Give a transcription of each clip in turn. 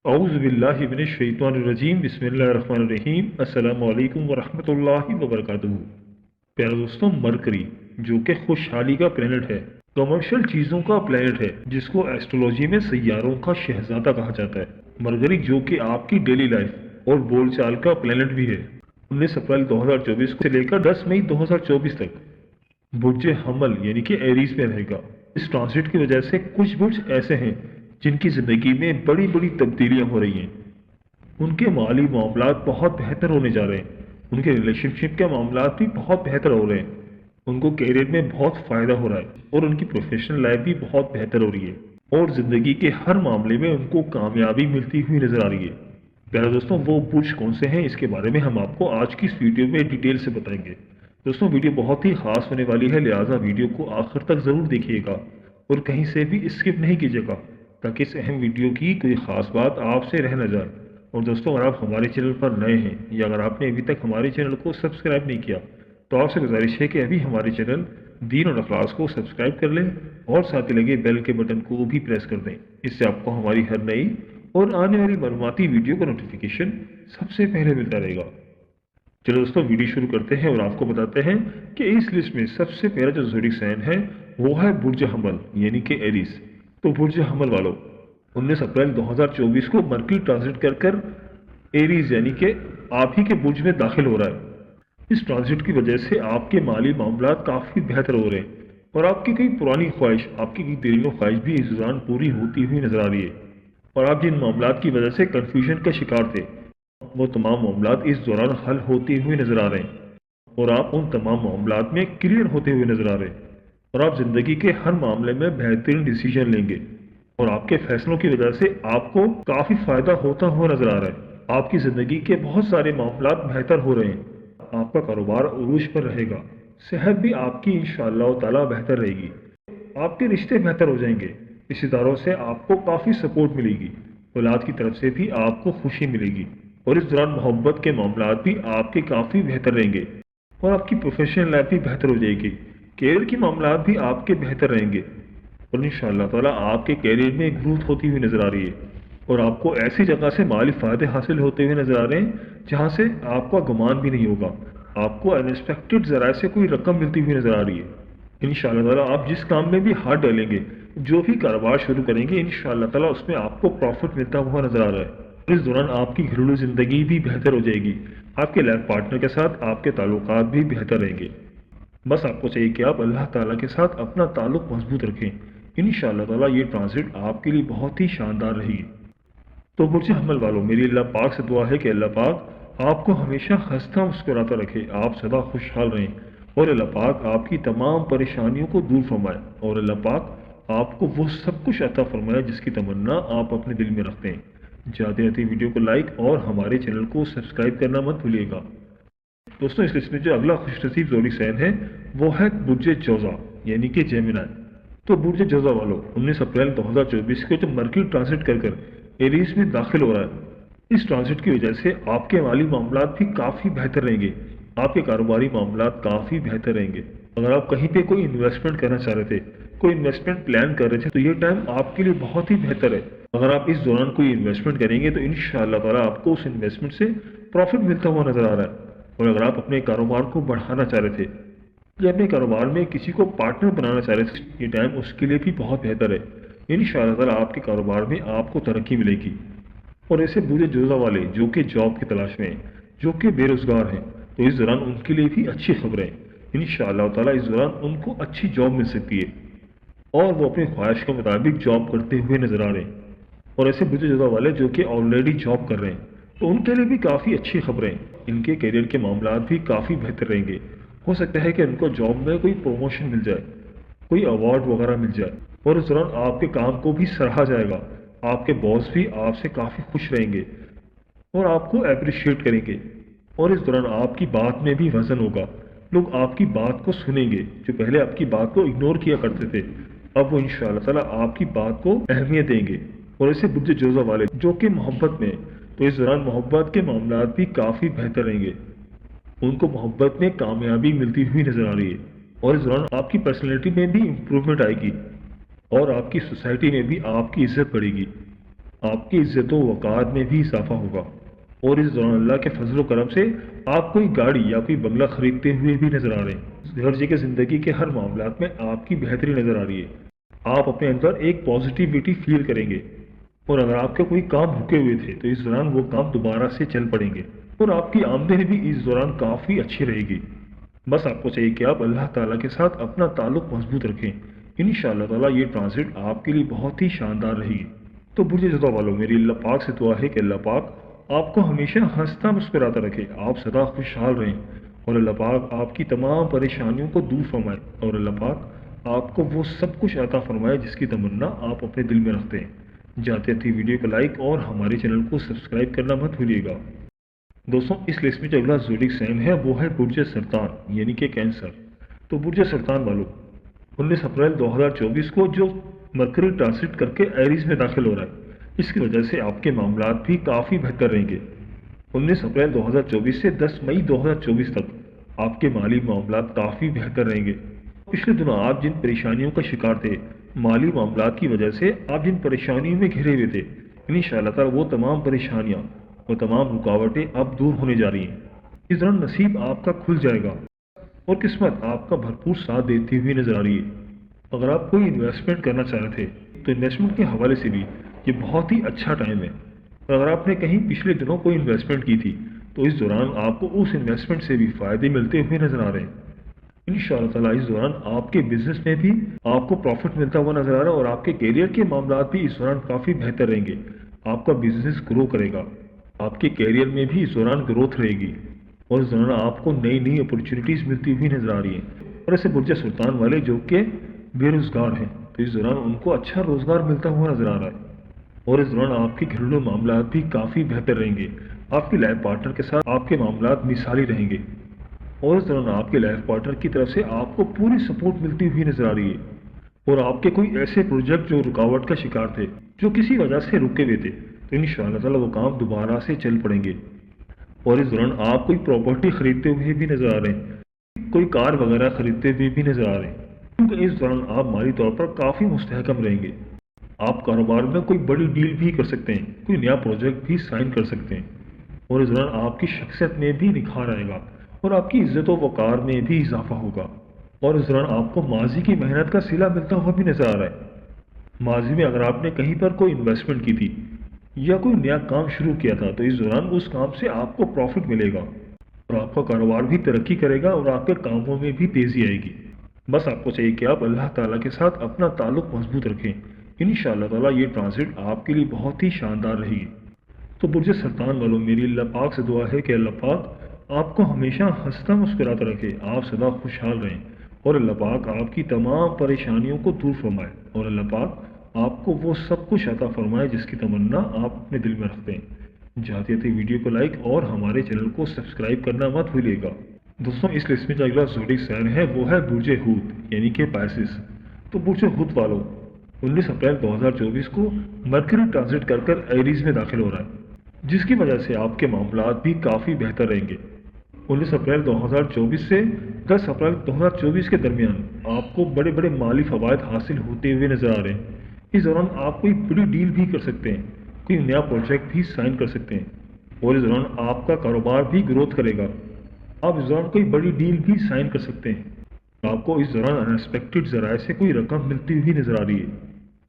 औज़ुबिल्लाहि मिनश्शैतानिर्रजीम बिस्मिल्लाहिर्रहमानिर्रहीम अस्सलामु अलैकुम वरहमतुल्लाहि वबरकातुहू। प्यारे दोस्तों, मरकरी जो कि खुशहाली का प्लेनेट है, कमर्शियल चीज़ों का प्लेनेट है, जिसको एस्ट्रोलॉजी में सैयारों का शहजादा कहा जाता है। मरकरी जो कि आपकी डेली लाइफ और बोलचाल का प्लेनेट भी है। 19 अप्रैल 2024 से लेकर 10 मई 2024 तक बुर्ज हमल यानी कि एरीज में रहेगा। इस ट्रांसिट की वजह से कुछ बुर्ज ऐसे हैं जिनकी ज़िंदगी में बड़ी बड़ी तब्दीलियां हो रही हैं। उनके माली मामलात बहुत बेहतर होने जा रहे हैं। उनके रिलेशनशिप के मामलात भी बहुत बेहतर हो रहे हैं। उनको कैरियर में बहुत फ़ायदा हो रहा है और उनकी प्रोफेशनल लाइफ भी बहुत बेहतर हो रही है और ज़िंदगी के हर मामले में उनको कामयाबी मिलती हुई नज़र आ रही है। प्यारे दोस्तों, वो बुर्ज कौन से हैं इसके बारे में हम आपको आज की इस वीडियो में डिटेल से बताएंगे। दोस्तों, वीडियो बहुत ही खास होने वाली है, लिहाजा वीडियो को आखिर तक ज़रूर देखिएगा और कहीं से भी स्किप नहीं कीजिएगा ताकि इस अहम वीडियो की कोई ख़ास बात आपसे रह न जाए। और दोस्तों, अगर आप हमारे चैनल पर नए हैं या अगर आपने अभी तक हमारे चैनल को सब्सक्राइब नहीं किया तो आपसे गुजारिश है कि अभी हमारे चैनल दीन और अखलास को सब्सक्राइब कर लें और साथ ही लगे बेल के बटन को भी प्रेस कर दें। इससे आपको हमारी हर नई और आने वाली मालूमाती वीडियो का नोटिफिकेशन सबसे पहले मिलता रहेगा। चलो दोस्तों, वीडियो शुरू करते हैं और आपको बताते हैं कि इस लिस्ट में सबसे पहला जो ज़ोडिक साइन है वो है बुर्ज हमल यानी कि एरीज। तो बुर्ज हमल वालों, 19 अप्रैल 2024 को मरकरी ट्रांजिट कर कर एरीज यानी कि आप ही के बुर्ज में दाखिल हो रहा है। इस ट्रांजिट की वजह से आपके माली मामलात काफ़ी बेहतर हो रहे हैं और आपकी कोई पुरानी ख्वाहिश, आपकी कोई दिलो ख्वाहिश भी इस दौरान पूरी होती हुई नजर आ रही है। और आप जिन मामलात की वजह से कन्फ्यूजन का शिकार थे वो तमाम मामलात इस दौरान हल होते हुए नजर आ रहे हैं और आप उन तमाम मामलात में क्लियर होते हुए नजर आ रहे हैं और आप जिंदगी के हर मामले में बेहतरीन डिसीजन लेंगे और आपके फैसलों की वजह से आपको काफी फायदा होता हुआ नजर आ रहा है। आपकी जिंदगी के बहुत सारे मामलात बेहतर हो रहे हैं। आपका कारोबार उरूज पर रहेगा। सेहत भी आपकी इंशाअल्लाह ताला बेहतर रहेगी। आपके रिश्ते बेहतर हो जाएंगे। रिश्तेदारों से आपको काफी सपोर्ट मिलेगी। औलाद की तरफ से भी आपको खुशी मिलेगी और इस दौरान मोहब्बत के मामलात भी आपके काफ़ी बेहतर रहेंगे और आपकी प्रोफेशनल लाइफ भी बेहतर हो जाएगी। कैरियर के मामलात भी आपके बेहतर रहेंगे और इंशाअल्लाह ताला आपके कैरियर में ग्रोथ होती हुई नज़र आ रही है और आपको ऐसी जगह से माली फ़ायदे हासिल होते हुए नज़र आ रहे हैं जहाँ से आपका गुमान भी नहीं होगा। आपको अनएक्सपेक्टेड ज़राए से कोई रकम मिलती हुई नज़र आ रही है। इंशाअल्लाह ताला आप जिस काम में भी हाथ डालेंगे, जो भी कारोबार शुरू करेंगे, इंशाअल्लाह ताला उसमें आपको प्रॉफिट मिलता हुआ नज़र आ रहा है। इस दौरान आपकी घरेलू ज़िंदगी भी बेहतर हो जाएगी। आपके लाइफ पार्टनर के साथ आपके ताल्लुकात भी बेहतर रहेंगे। बस आपको चाहिए कि आप अल्लाह ताला के साथ अपना ताल्लुक मजबूत रखें। इंशाअल्लाह ताला ये ट्रांजिट आपके लिए बहुत ही शानदार रहेगी। तो बुर्ज हमल वालों, मेरी अल्लाह पाक से दुआ है कि अल्लाह पाक आपको हमेशा हंसता मुस्कुराता रखे, आप सदा खुशहाल रहें और अल्लाह पाक आपकी तमाम परेशानियों को दूर फरमाए और अल्लाह पाक आपको वो सब कुछ अता फरमाए जिसकी तमन्ना आप अपने दिल में रखते हैं। जाते जाते वीडियो को लाइक और हमारे चैनल को सब्सक्राइब करना मत भूलिएगा। दोस्तों, इस लिस्ट में जो अगला खुशनसीब ज़ोडिक साइन है वो है बुर्ज जोजा यानी कि जेमिनाई। तो बुर्ज जोजा वालों, 19 अप्रैल 2024 को जब मरकरी ट्रांजिट कर कर एरीज में दाखिल हो रहा है, इस ट्रांजिट की वजह से आपके माली मामलात भी काफ़ी बेहतर रहेंगे। आपके कारोबारी मामलात काफ़ी बेहतर रहेंगे। अगर आप कहीं पे कोई इन्वेस्टमेंट करना चाह रहे थे, कोई इन्वेस्टमेंट प्लान कर रहे थे, तो ये टाइम आपके लिए बहुत ही बेहतर है। अगर आप इस दौरान कोई इन्वेस्टमेंट करेंगे तो इंशाअल्लाह ताला आपको उस इन्वेस्टमेंट से प्रॉफिट मिलता हुआ नजर आ रहा है। और अगर आप अपने कारोबार को बढ़ाना चाह रहे थे या अपने कारोबार में किसी को पार्टनर बनाना चाह रहे थे, ये टाइम उसके लिए भी बहुत बेहतर है। इंशाअल्लाह ताला आपके कारोबार में आपको तरक्की मिलेगी। और ऐसे बुर्ज जोजा वाले जो कि जॉब की तलाश में हैं, जो कि बेरोजगार हैं, तो इस दौरान उनके लिए भी अच्छी खबरें हैं। इंशाअल्लाह ताला इस दौरान उनको अच्छी जॉब मिल सकती है और वो अपनी ख्वाहिश के मुताबिक जॉब करते हुए नजर आ रहे हैं। और ऐसे बुर्ज जोजा वाले जो कि ऑलरेडी जॉब कर रहे हैं, तो उनके लिए भी काफ़ी अच्छी खबरें हैं। इनके करियर के मामलात भी काफ़ी बेहतर रहेंगे। हो सकता है कि उनको जॉब में कोई प्रमोशन मिल जाए, कोई अवार्ड वगैरह मिल जाए और इस दौरान आपके काम को भी सराहा जाएगा। आपके बॉस भी आपसे काफ़ी खुश रहेंगे और आपको अप्रिशिएट करेंगे और इस दौरान आपकी बात में भी वजन होगा। लोग आपकी बात को सुनेंगे। जो पहले आपकी बात को इग्नोर किया करते थे, अब वो इंशाअल्लाह ताला आपकी बात को अहमियत देंगे। और ऐसे बुर्ज जोजा वाले जो कि मोहब्बत में, तो इस दौरान मोहब्बत के मामलात भी काफ़ी बेहतर रहेंगे। उनको मोहब्बत में कामयाबी मिलती हुई नजर आ रही है और इस दौरान आपकी पर्सनैलिटी में भी इम्प्रूवमेंट आएगी और आपकी सोसाइटी में भी आपकी इज्जत बढ़ेगी। آپ کی عزت و وقار میں بھی اضافہ ہوگا، اور اس دوران اللہ کے فضل و کرم سے آپ کوئی گاڑی یا کوئی بنگلہ خریدتے ہوئے بھی نظر آ رہے ہیں۔ ہر جگہ زندگی کے ہر معاملات میں آپ کی بہتری نظر آ رہی ہے۔ آپ اپنے اندر ایک پازیٹیوٹی فیل کریں گے، اور اگر آپ کے کوئی کام رکے ہوئے تھے تو اس دوران وہ کام دوبارہ سے چل پڑیں گے، اور آپ کی آمدنی بھی اس دوران کافی اچھی رہے گی۔ بس آپ کو چاہیے کہ آپ اللہ تعالیٰ کے ساتھ اپنا تعلق مضبوط رکھیں۔ انشاءاللہ تعالیٰ یہ ٹرانزٹ آپ کے لیے بہت ہی شاندار رہے گی۔ تو برج جوزا والوں، میری اللہ پاک سے دعا ہے کہ اللہ پاک آپ کو ہمیشہ ہنستا مسکراتا رکھے، آپ سدا خوشحال رہیں، اور اللہ پاک آپ کی تمام پریشانیوں کو دور فرمائے، اور اللہ پاک آپ کو وہ سب کچھ عطا فرمائے جس کی تمنا آپ اپنے دل میں رکھتے ہیں۔ جاتے تھی ویڈیو کو لائک اور ہمارے چینل کو سبسکرائب کرنا مت بھولیے گا۔ دوستوں، اس لسٹ میں جو اگلا زوڈک سائن ہے وہ ہے برج سرطان یعنی کہ کینسر۔ تو برج سرطان والوں، 19 اپریل 2024 کو جو مرکری ٹرانسٹ کر کے ایریز میں داخل ہو رہا ہے، اس کی وجہ سے آپ کے معاملات بھی کافی بہتر رہیں گے۔ 19 اپریل 2024 سے 10 مئی 2024 تک آپ کے مالی معاملات کافی بہتر رہیں گے۔ پچھلے دنوں آپ جن پریشانیوں کا شکار تھے، مالی معاملات کی وجہ سے آپ جن پریشانیوں میں گھرے ہوئے تھے، انشاءاللہ تعالیٰ وہ تمام پریشانیاں، وہ تمام رکاوٹیں اب دور ہونے جا رہی ہیں۔ اس دوران نصیب آپ کا کھل جائے گا، اور قسمت آپ کا بھرپور ساتھ دیتی ہوئی نظر آ رہی ہے۔ اگر آپ کوئی انویسٹمنٹ کرنا چاہ رہے تھے تو انویسٹمنٹ کے حوالے سے بھی یہ بہت ہی اچھا ٹائم ہے، اور اگر آپ نے کہیں پچھلے دنوں کوئی انویسٹمنٹ کی تھی تو اس دوران آپ کو اس انویسٹمنٹ سے بھی فائدے ملتے ہوئے نظر آ رہے ہیں۔ انشاءاللہ تعالیٰ اس دوران آپ کے بزنس میں بھی آپ کو پروفٹ ملتا ہوا نظر آ رہا ہے، اور آپ کے کیریئر کے معاملات بھی اس دوران کافی بہتر رہیں گے۔ آپ کا بزنس گرو کرے گا، آپ کے کیریئر میں بھی اس دوران گروتھ رہے گی، اور اس دوران آپ کو نئی نئی اپرچونیٹیز ملتی ہوئی نظر آ رہی ہیں۔ اور ایسے برج سلطان والے جو کہ بے روزگار ہیں تو اس دوران ان کو اچھا روزگار ملتا ہوا نظر آ رہا ہے، اور اس دوران آپ کے گھریلو معاملات بھی کافی بہتر رہیں گے۔ آپ کے لائف پارٹنر کے ساتھ آپ کے معاملات مثالی رہیں گے، اور اس دوران آپ کے لائف پارٹنر کی طرف سے آپ کو پوری سپورٹ ملتی ہوئی نظر آ رہی ہے، اور آپ کے کوئی ایسے پروجیکٹ جو رکاوٹ کا شکار تھے، جو کسی وجہ سے رکے ہوئے تھے، تو انشاءاللہ تعالیٰ وہ کام دوبارہ سے چل پڑیں گے۔ اور اس دوران آپ کوئی پراپرٹی خریدتے ہوئے بھی نظر آ رہے ہیں، کوئی کار وغیرہ خریدتے ہوئے بھی نظر آ رہے ہیں، کیونکہ اس دوران آپ مالی طور پر کافی مستحکم رہیں گے۔ آپ کاروبار میں کوئی بڑی ڈیل بھی کر سکتے ہیں، کوئی نیا پروجیکٹ بھی سائن کر سکتے ہیں، اور اس دوران آپ کی شخصیت میں بھی نکھار آئے گا، اور آپ کی عزت و وقار میں بھی اضافہ ہوگا، اور اس دوران آپ کو ماضی کی محنت کا صلہ ملتا ہوا بھی نظر آ رہا ہے۔ ماضی میں اگر آپ نے کہیں پر کوئی انویسٹمنٹ کی تھی یا کوئی نیا کام شروع کیا تھا تو اس دوران اس کام سے آپ کو پروفٹ ملے گا، اور آپ کا کاروبار بھی ترقی کرے گا، اور آپ کے کاموں میں بھی تیزی آئے گی۔ بس آپ کو چاہیے کہ آپ اللہ تعالیٰ کے ساتھ اپنا تعلق مضبوط رکھیں۔ انشاءاللہ تعالیٰ یہ ٹرانزٹ آپ کے لیے بہت ہی شاندار رہے گی۔ تو برج سرطان والوں، میری اللہ پاک سے دعا ہے کہ اللہ پاک آپ کو ہمیشہ ہنستا مسکراتا رکھے، آپ سدا خوشحال رہیں، اور اللہ پاک آپ کی تمام پریشانیوں کو دور فرمائے، اور اللہ پاک آپ کو وہ سب کچھ عطا فرمائے جس کی تمنا آپ اپنے دل میں رکھتے ہیں۔ جاتے تھے ویڈیو کو لائک اور ہمارے چینل کو سبسکرائب کرنا مت بھولیے گا۔ دوستوں، اس لسٹ میں جو اگلا زوڈک سائن ہے وہ ہے برج ہوت یعنی کہ پائسس۔ تو برج ہوت والوں، 19 اپریل 2024 کو مرکری ٹرانزٹ کر کر ایریز میں داخل ہو رہا ہے، جس کی وجہ سے آپ کے معاملات بھی کافی بہتر رہیں گے۔ 19 اپریل 2024 سے 10 اپریل 2024 کے درمیان آپ کو بڑے بڑے مالی فوائد حاصل ہوتے ہوئے نظر آ رہے ہیں۔ اس دوران آپ کوئی بڑی ڈیل بھی کر سکتے ہیں، کوئی نیا پروجیکٹ بھی سائن کر سکتے ہیں، اور اس دوران آپ کا کاروبار بھی گروتھ کرے گا۔ آپ اس دوران کوئی بڑی ڈیل بھی سائن کر سکتے ہیں۔ آپ کو اس دوران انیکسپیکٹڈ ذرائع سے کوئی رقم ملتی ہوئی نظر آ رہی ہے،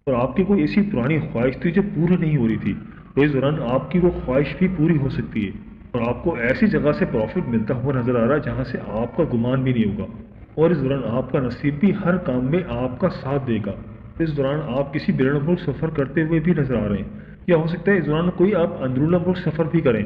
اور آپ کی کوئی ایسی پرانی خواہش تھی جو پوری نہیں ہو رہی تھی، تو اس دوران آپ کی وہ خواہش بھی پوری ہو سکتی ہے، اور آپ کو ایسی جگہ سے پروفٹ ملتا ہوا نظر آ رہا ہے جہاں سے آپ کا گمان بھی نہیں ہوگا، اور اس دوران آپ کا نصیب بھی ہر کام میں آپ کا ساتھ دے گا۔ اس دوران آپ کسی بیرون ملک سفر کرتے ہوئے بھی نظر آ رہے ہیں، یا ہو سکتا ہے اس دوران کوئی آپ اندرون ملک سفر بھی کریں۔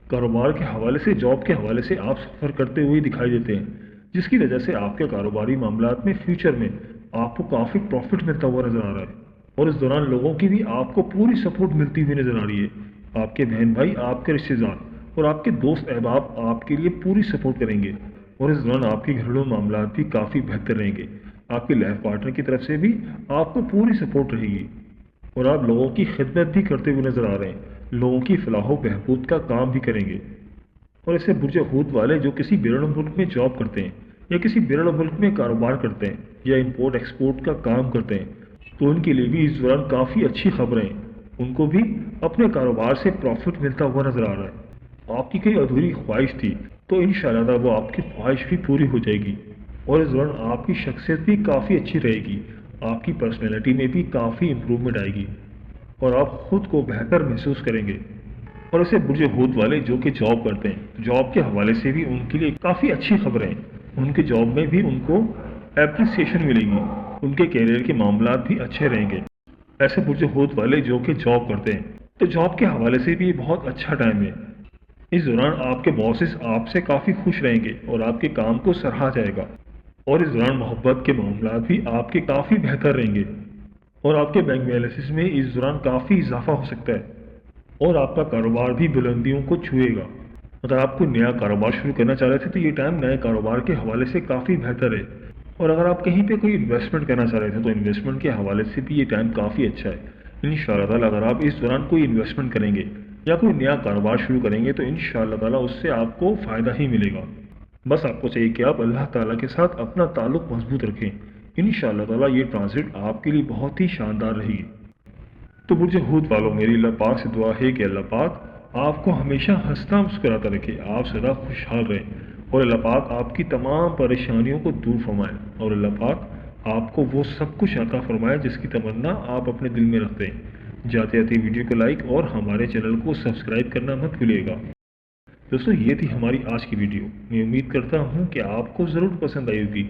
کاروبار کے حوالے سے، جاب کے حوالے سے آپ سفر کرتے ہوئے دکھائی دیتے ہیں، جس کی وجہ سے آپ کے کاروباری معاملات میں فیوچر میں آپ کو کافی پروفٹ ملتا ہوا نظر آ رہا ہے، اور اس دوران لوگوں کی بھی آپ کو پوری سپورٹ ملتی ہوئی نظر آ رہی ہے۔ آپ کے بہن بھائی، آپ کے رشتے دار اور آپ کے دوست احباب آپ کے لیے پوری سپورٹ کریں گے، اور اس دوران آپ کے گھریلو معاملات بھی کافی بہتر رہیں گے۔ آپ کے لائف پارٹنر کی طرف سے بھی آپ کو پوری سپورٹ رہے گی، اور آپ لوگوں کی خدمت بھی کرتے ہوئے نظر آ رہے ہیں، لوگوں کی فلاح و بہبود کا کام بھی کریں گے۔ اور ایسے برج ہوت والے جو کسی بیرون ملک میں جاب کرتے ہیں، یا کسی بیرون ملک میں کاروبار کرتے ہیں، یا امپورٹ ایکسپورٹ کا کام کرتے ہیں، تو ان کے لیے بھی اس دوران کافی اچھی خبریں ہیں۔ उनको भी अपने कारोबार से प्रॉफिट मिलता हुआ नजर आ रहा है। आपकी कोई अधूरी ख्वाहिश थी तो इंशाअल्लाह वो आपकी ख्वाहिश भी पूरी हो जाएगी, और इस दौरान आपकी शख्सियत भी काफ़ी अच्छी रहेगी, आपकी पर्सनैलिटी में भी काफ़ी इम्प्रूवमेंट आएगी और आप खुद को बेहतर महसूस करेंगे। और ऐसे बुर्ज हूत वाले जो कि जॉब करते हैं, जॉब के हवाले से भी उनके लिए काफ़ी अच्छी खबरें हैं। उनके जॉब में भी उनको एप्रिसिएशन मिलेगी, उनके कैरियर के मामलात भी अच्छे रहेंगे। ऐसे बुर्ज हूत वाले जो कि जॉब करते हैं, तो जॉब के हवाले से भी ये बहुत अच्छा टाइम है। इस दौरान आपके बॉसेस आपसे काफ़ी खुश रहेंगे और आपके काम को सराहा जाएगा, और इस दौरान मोहब्बत के मामलात भी आपके काफ़ी बेहतर रहेंगे, और आपके बैंक बैलेंसेस में इस दौरान काफ़ी इजाफा हो सकता है, और आपका कारोबार भी बुलंदियों को छुएगा। अगर आप कोई नया कारोबार शुरू करना चाह रहे थे तो ये टाइम नए कारोबार के हवाले से काफ़ी बेहतर है, और अगर आप कहीं पे कोई इन्वेस्टमेंट करना चाह रहे थे तो इन्वेस्टमेंट के हवाले से भी ये टाइम काफ़ी अच्छा है। इंशाअल्लाह ताला अगर आप इस दौरान कोई इन्वेस्टमेंट करेंगे या कोई नया कारोबार शुरू करेंगे तो इंशाअल्लाह ताला उससे आपको फ़ायदा ही मिलेगा। बस आपको चाहिए कि आप अल्लाह ताला के साथ अपना ताल्लुक़ मजबूत रखें। इंशाअल्लाह ताला ये ट्रांजिट आपके लिए बहुत ही शानदार रहेगी। तो बुर्ज हूत वालों, मेरी अल्लाह पाक से दुआ है कि अल्लाह पाक आपको हमेशा हंसता मुस्कुराता रखे, आप सदा खुशहाल रहें, और अल्लाह पाक आपकी तमाम परेशानियों को दूर फरमाए, और अल्लाह पाक आपको वो सब कुछ अता फरमाए जिसकी तमन्ना आप अपने दिल में रखते हैं। जाते जाते वीडियो को लाइक और हमारे चैनल को सब्सक्राइब करना मत भूलिएगा। दोस्तों, ये थी हमारी आज की वीडियो। मैं उम्मीद करता हूँ कि आपको ज़रूर पसंद आई होगी।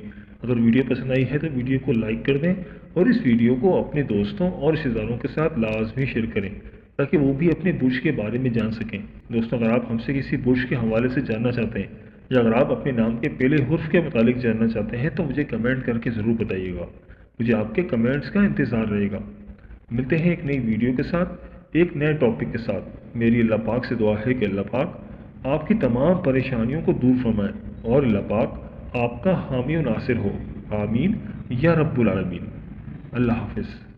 अगर वीडियो पसंद आई है तो वीडियो को लाइक कर दें, और इस वीडियो को अपने दोस्तों और रिश्तेदारों के साथ लाजमी शेयर करें ताकि वो भी अपने बुर्ज के बारे में जान सकें। दोस्तों, अगर आप हमसे किसी बुर्ज के हवाले से जानना चाहते हैं, या अगर आप अपने नाम के पहले हुर्फ के मुतालिक जानना चाहते हैं, तो मुझे कमेंट करके ज़रूर बताइएगा। मुझे आपके कमेंट्स का इंतज़ार रहेगा। मिलते हैं एक नई वीडियो के साथ, एक नए टॉपिक के साथ। मेरी अल्लाह पाक से दुआ है कि अल्लाह पाक आपकी तमाम परेशानियों को दूर फरमाए, और अल्लाह पाक आपका हामी और नासिर हो। आमीन या रब्बुल आलमीन। अल्लाह हाफिज़।